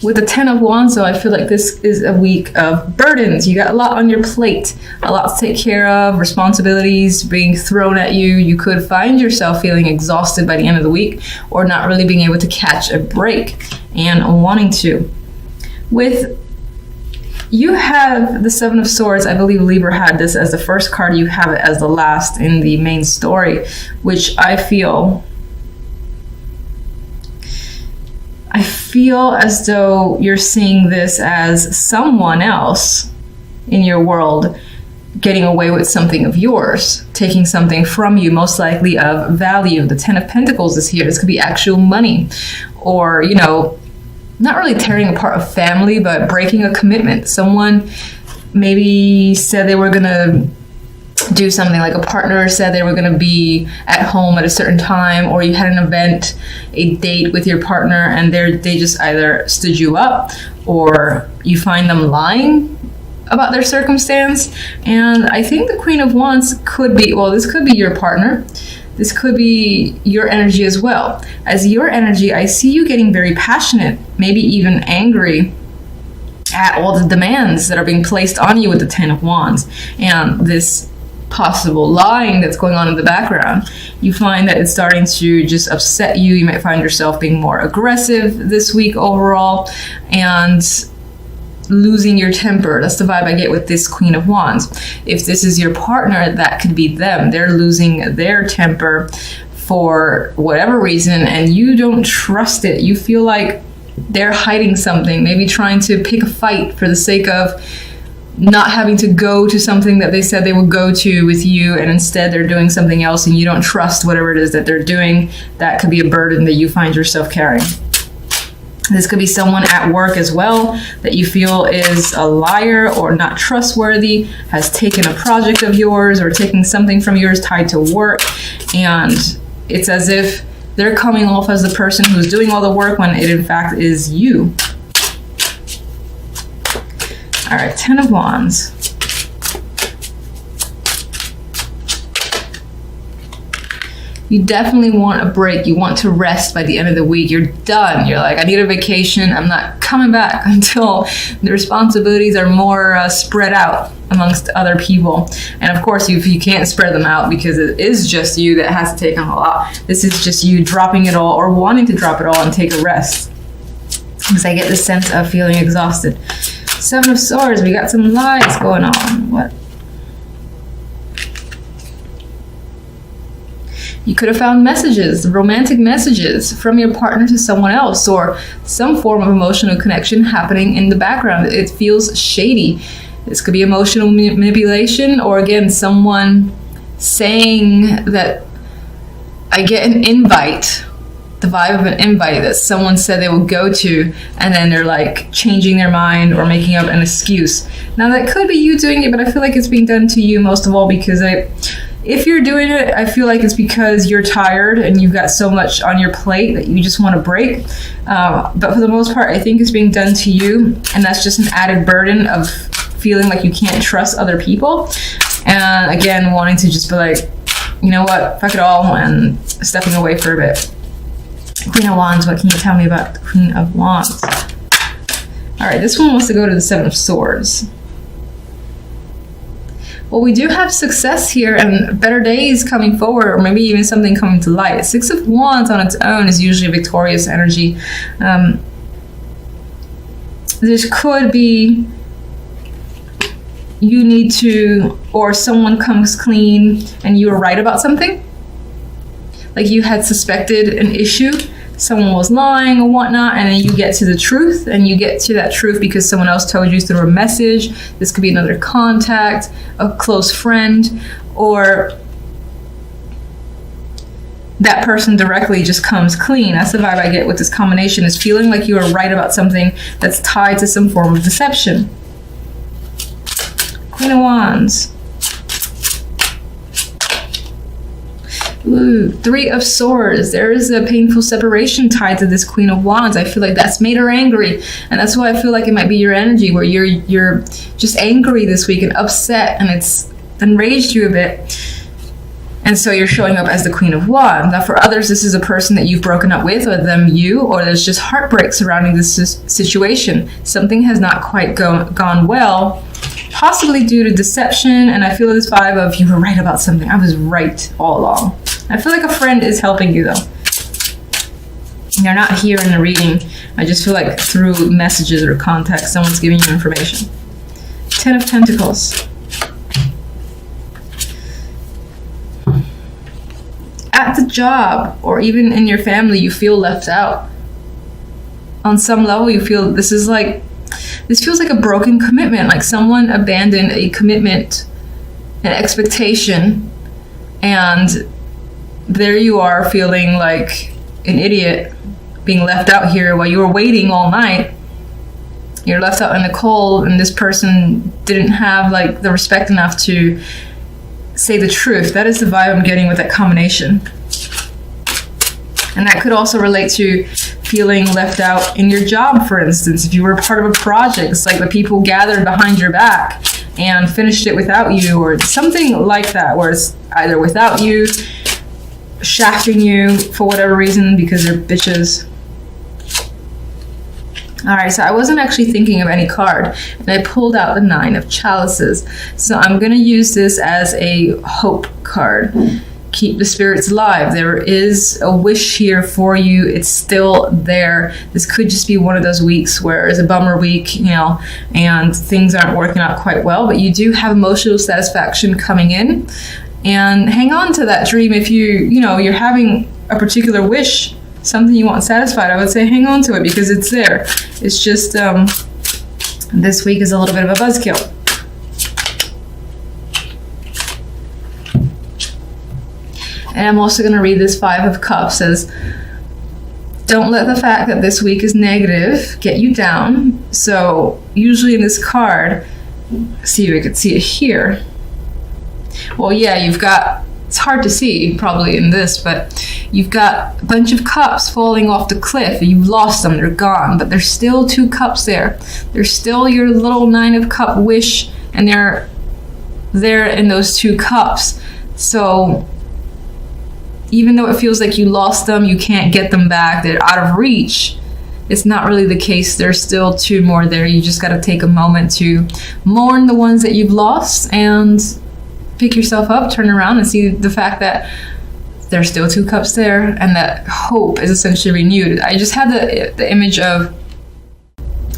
With the Ten of Wands, though, I feel like this is a week of burdens. You got a lot on your plate, a lot to take care of, responsibilities being thrown at you. You could find yourself feeling exhausted by the end of the week, or not really being able to catch a break and wanting to. With you have the Seven of Swords. I believe Libra had this as the first card. You have it as the last in the main story, which I feel as though you're seeing this as someone else in your world getting away with something of yours, taking something from you, most likely of value. The Ten of Pentacles is here. This could be actual money, or, you know, not really tearing apart a family, but breaking a commitment. Someone maybe said they were going to do something, like a partner said they were going to be at home at a certain time, or you had an event, a date with your partner, and they just either stood you up, or you find them lying about their circumstance. And I think the Queen of Wands could be, well, this could be your partner. This could be your energy as well. As your energy, I see you getting very passionate, maybe even angry at all the demands that are being placed on you with the Ten of Wands. And this possible lying that's going on in the background, you find that it's starting to just upset you. You might find yourself being more aggressive this week overall, and losing your temper. That's the vibe I get with this Queen of Wands. If this is your partner, that could be them. They're losing their temper for whatever reason, and you don't trust it. You feel like they're hiding something, maybe trying to pick a fight for the sake of not having to go to something that they said they would go to with you, and instead they're doing something else, and you don't trust whatever it is that they're doing. That could be a burden that you find yourself carrying. This could be someone at work as well that you feel is a liar or not trustworthy, has taken a project of yours or taking something from yours tied to work, and it's as if they're coming off as the person who's doing all the work when it in fact is you. All right, Ten of Wands. You definitely want a break. You want to rest by the end of the week. You're done. You're like, I need a vacation. I'm not coming back until the responsibilities are more spread out amongst other people. And of course, if you can't spread them out because it is just you that has to take on a lot, this is just you dropping it all or wanting to drop it all and take a rest. Because I get the sense of feeling exhausted. Seven of Swords, we got some lies going on. What? You could have found messages, romantic messages from your partner to someone else, or some form of emotional connection happening in the background. It feels shady. This could be emotional manipulation, or again, someone saying that I get an invite, the vibe of an invite that someone said they will go to, and then they're like changing their mind or making up an excuse. Now that could be you doing it, but I feel like it's being done to you most of all, because if you're doing it, I feel like it's because you're tired and you've got so much on your plate that you just want to break. But for the most part, I think it's being done to you, and that's just an added burden of feeling like you can't trust other people. And again, wanting to just be like, you know what, fuck it all, and stepping away for a bit. Queen of Wands, what can you tell me about the Queen of Wands? All right, this one wants to go to the Seven of Swords. Well, we do have success here and better days coming forward, or maybe even something coming to light. Six of Wands on its own is usually a victorious energy. This could be you need to, or someone comes clean and you were right about something. Like you had suspected an issue, someone was lying or whatnot, and then you get to the truth, and you get to that truth because someone else told you through a message. This could be another contact, a close friend, or that person directly just comes clean. That's the vibe I get with this combination, is feeling like you are right about something that's tied to some form of deception. Queen of Wands. Ooh, Three of Swords. There is a painful separation tied to this Queen of Wands. I feel like that's made her angry, and that's why I feel like it might be your energy, where you're just angry this week and upset, and it's enraged you a bit. And so you're showing up as the Queen of Wands. Now for others, this is a person that you've broken up with, or them you, or there's just heartbreak surrounding this situation. Something has not quite gone well, possibly due to deception. And I feel this vibe of you were right about something. I was right all along. I feel like a friend is helping you though. They're not here in the reading. I just feel like through messages or context, someone's giving you information. 10 of Pentacles. At the job or even in your family, you feel left out. On some level, you feel this feels like a broken commitment, like someone abandoned a commitment, an expectation, and there you are feeling like an idiot, being left out here while you were waiting all night. You're left out in the cold, and this person didn't have like the respect enough to say the truth. That is the vibe I'm getting with that combination. And that could also relate to feeling left out in your job, for instance. If you were part of a project, it's like the people gathered behind your back and finished it without you, or something like that, where it's either without you, shafting you for whatever reason because they're bitches. All right, so I wasn't actually thinking of any card, and I pulled out the 9 of Chalices. So I'm going to use this as a hope card. Keep the spirits alive. There is a wish here for you. It's still there. This could just be one of those weeks where it's a bummer week, and things aren't working out quite well, but you do have emotional satisfaction coming in. And hang on to that dream. If you're having a particular wish, something you want satisfied, I would say hang on to it because it's there. It's just this week is a little bit of a buzzkill. And I'm also going to read this 5 of Cups as don't let the fact that this week is negative get you down. So usually in this card, see if I could see it here. Well, yeah, you've got, it's hard to see probably in this, but you've got a bunch of cups falling off the cliff. You've lost them, they're gone, but there's still 2 cups there. There's still your little 9 of Cup wish, and they're there in those 2 cups. So even though it feels like you lost them, you can't get them back, they're out of reach, it's not really the case. There's still 2 more there. You just got to take a moment to mourn the ones that you've lost and pick yourself up, turn around, and see the fact that there's still 2 cups there, and that hope is essentially renewed. I just had the image of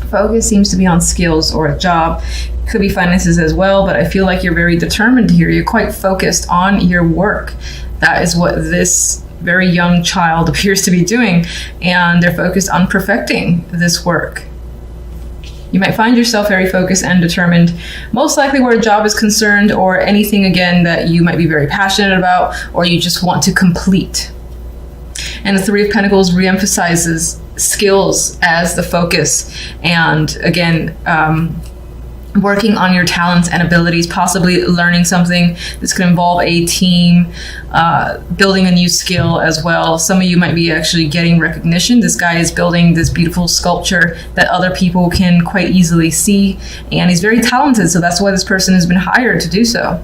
focus seems to be on skills or a job. Could be finances as well, but I feel like you're very determined here. You're quite focused on your work. That is what this very young child appears to be doing, and they're focused on perfecting this work. You might find yourself very focused and determined, most likely where a job is concerned, or anything again that you might be very passionate about or you just want to complete. And the 3 of Pentacles reemphasizes skills as the focus, and again, working on your talents and abilities, possibly learning something. This could involve a team, building a new skill as well. Some of you might be actually getting recognition. This guy is building this beautiful sculpture that other people can quite easily see, and he's very talented, so that's why this person has been hired to do so.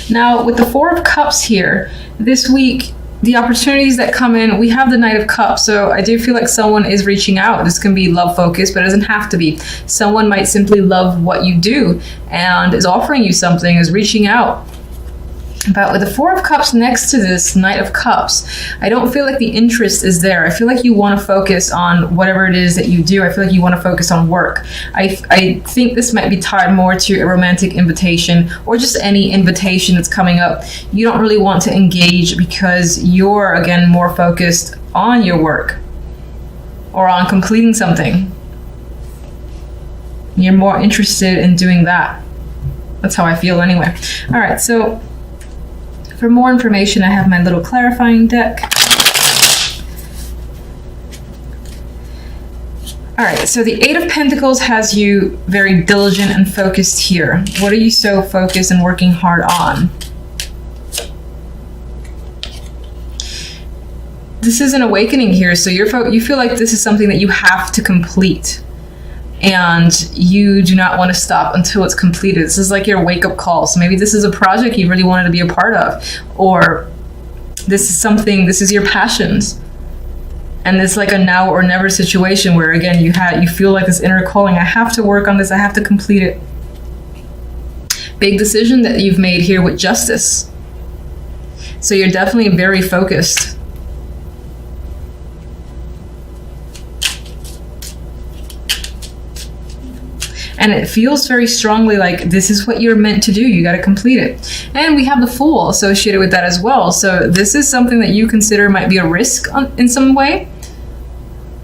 Now, with the 4 of Cups here, this week, the opportunities that come in, we have the Knight of Cups, so I do feel like someone is reaching out. This can be love focused, but it doesn't have to be. Someone might simply love what you do and is offering you something, is reaching out. But with the 4 of Cups next to this Knight of Cups, I don't feel like the interest is there. I feel like you want to focus on whatever it is that you do. I feel like you want to focus on work. I think this might be tied more to a romantic invitation or just any invitation that's coming up. You don't really want to engage because you're, again, more focused on your work or on completing something. You're more interested in doing that. That's how I feel anyway. All right, so for more information, I have my little clarifying deck. All right, so the 8 of Pentacles has you very diligent and focused here. What are you so focused and working hard on? This is an awakening here, so you feel like this is something that you have to complete. and you do not want to stop until it's completed. This is like your wake-up call. So maybe this is a project you really wanted to be a part of, or this is your passions. And it's like a now or never situation where, again, you feel like this inner calling. I have to work on this. I have to complete it. Big decision that you've made here with justice. So you're definitely very focused. And it feels very strongly like this is what you're meant to do. You got to complete it. And we have the Fool associated with that as well. So this is something that you consider might be a risk in some way.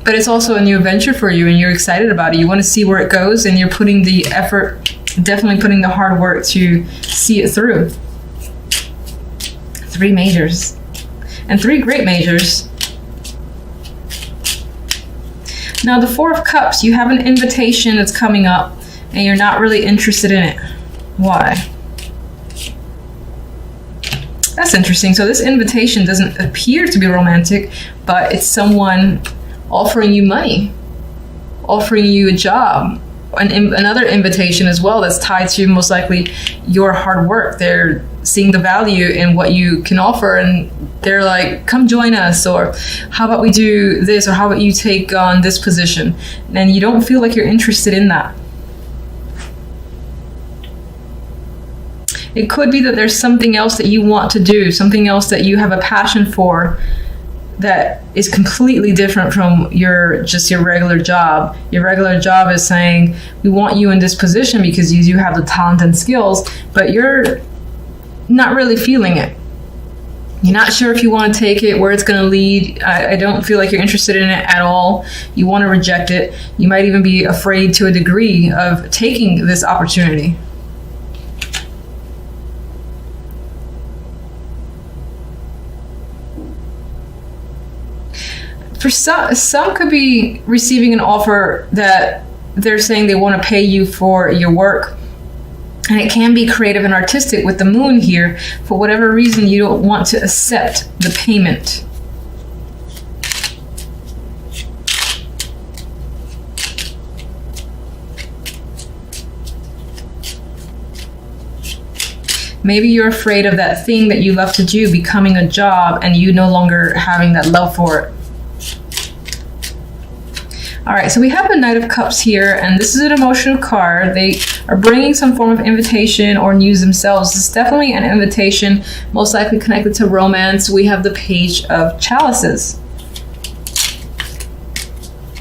But it's also a new venture for you, and you're excited about it. You want to see where it goes, and you're putting the effort, definitely putting the hard work to see it through. 3 majors. And 3 great majors. Now the 4 of Cups, you have an invitation that's coming up, and you're not really interested in it. Why? That's interesting. So this invitation doesn't appear to be romantic, but it's someone offering you money, offering you a job, another invitation as well that's tied to most likely your hard work. They're seeing the value in what you can offer, and they're like, come join us, or how about we do this, or how about you take on this position? And you don't feel like you're interested in that. It could be that there's something else that you want to do, something else that you have a passion for, that is completely different from your regular job. Your regular job is saying, we want you in this position because you do have the talent and skills, but you're not really feeling it. You're not sure if you want to take it, where it's going to lead. I don't feel like you're interested in it at all. You want to reject it. You might even be afraid to a degree of taking this opportunity. For some could be receiving an offer that they're saying they want to pay you for your work. And it can be creative and artistic with the Moon here. For whatever reason, you don't want to accept the payment. Maybe you're afraid of that thing that you love to do becoming a job and you no longer having that love for it. All right, so we have the Knight of Cups here, and this is an emotional card. They are bringing some form of invitation or news themselves. It's definitely an invitation, most likely connected to romance. We have the Page of Chalices.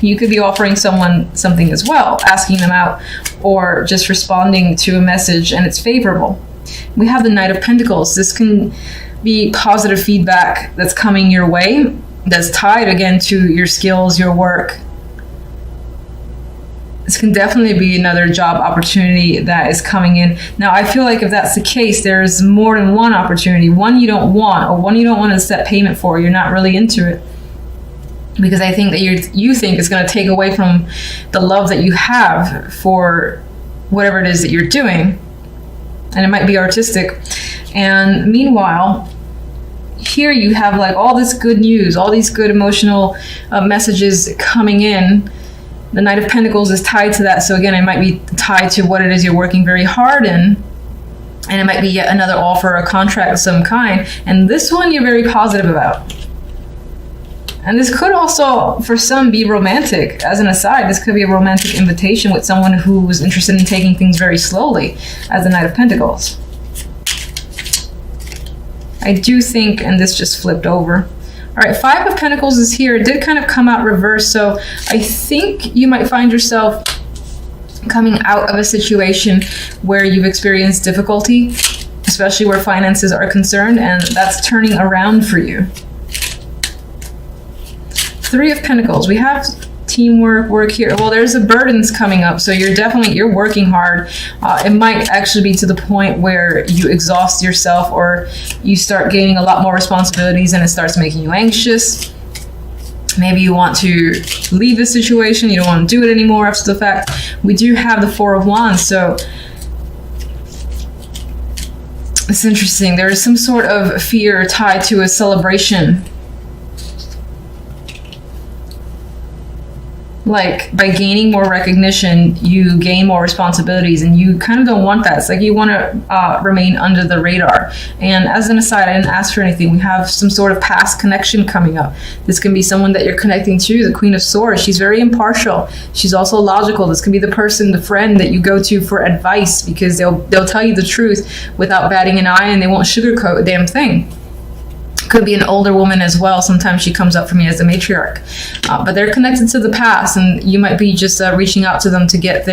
You could be offering someone something as well, asking them out, or just responding to a message and it's favorable. We have the Knight of Pentacles. This can be positive feedback that's coming your way, that's tied again to your skills, your work. This can definitely be another job opportunity that is coming in. Now, I feel like if that's the case, there's more than one opportunity. One you don't want, or one you don't want to set payment for. You're not really into it. Because I think that you think it's going to take away from the love that you have for whatever it is that you're doing. And it might be artistic. And meanwhile, here you have like all this good news, all these good emotional messages coming in. The Knight of Pentacles is tied to that. So again, it might be tied to what it is you're working very hard in. And it might be yet another offer, a contract of some kind. And this one you're very positive about. And this could also, for some, be romantic. As an aside, this could be a romantic invitation with someone who was interested in taking things very slowly, as the Knight of Pentacles. I do think, and this just flipped over. All right, Five of Pentacles is here. It did kind of come out reverse, so I think you might find yourself coming out of a situation where you've experienced difficulty, especially where finances are concerned, and that's turning around for you. Three of Pentacles. We have teamwork, work here. Well, there's the burdens coming up, so you're working hard. It might actually be to the point where you exhaust yourself, or you start gaining a lot more responsibilities and it starts making you anxious. Maybe you want to leave the situation, you don't want to do it anymore after the fact. We do have the Four of Wands, so it's interesting. There is some sort of fear tied to a celebration. like by gaining more recognition, you gain more responsibilities, and you kind of don't want that. It's like you want to remain under the radar. And as an aside, I didn't ask for anything. We have some sort of past connection coming up. This can be someone that you're connecting to, the Queen of Swords. She's very impartial. She's also logical. This can be the person, the friend that you go to for advice, because they'll tell you the truth without batting an eye, and they won't sugarcoat a damn thing. Could be an older woman as well. Sometimes she comes up for me as a matriarch, but they're connected to the past, and you might be just reaching out to them to get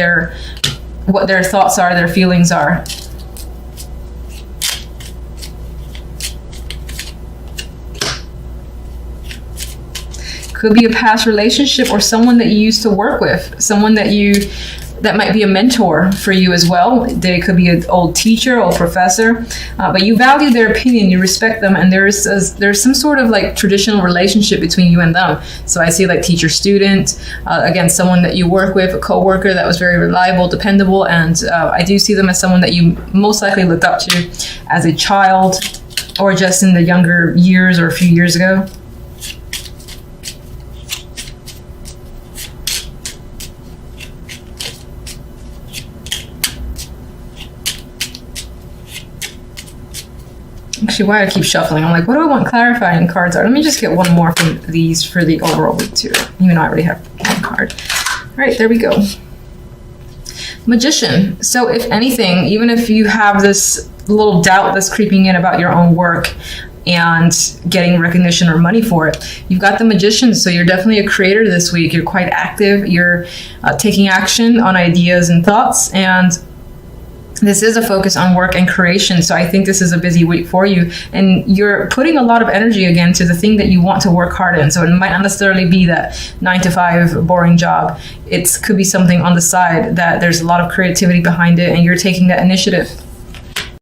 what their thoughts are, their feelings are. Could be a past relationship or someone that you used to work with, someone that might be a mentor for you as well. They could be an old teacher or professor, but you value their opinion, you respect them, and there's some sort of like traditional relationship between you and them. So I see like teacher-student, again, someone that you work with, a co-worker that was very reliable, dependable, and I do see them as someone that you most likely looked up to as a child or just in the younger years or a few years ago. Actually, why I keep shuffling, I'm like, what do I want clarifying cards are? Let me just get one more from these for the overall week too, even though I already have one card. All right, there we go. Magician. So if anything, even if you have this little doubt that's creeping in about your own work and getting recognition or money for it, you've got the Magician. So you're definitely a creator this week. You're quite active. You're taking action on ideas and thoughts, and this is a focus on work and creation. So I think this is a busy week for you, and you're putting a lot of energy again to the thing that you want to work hard in. So it might not necessarily be that 9-to-5 boring job. It could be something on the side that there's a lot of creativity behind it, and you're taking that initiative.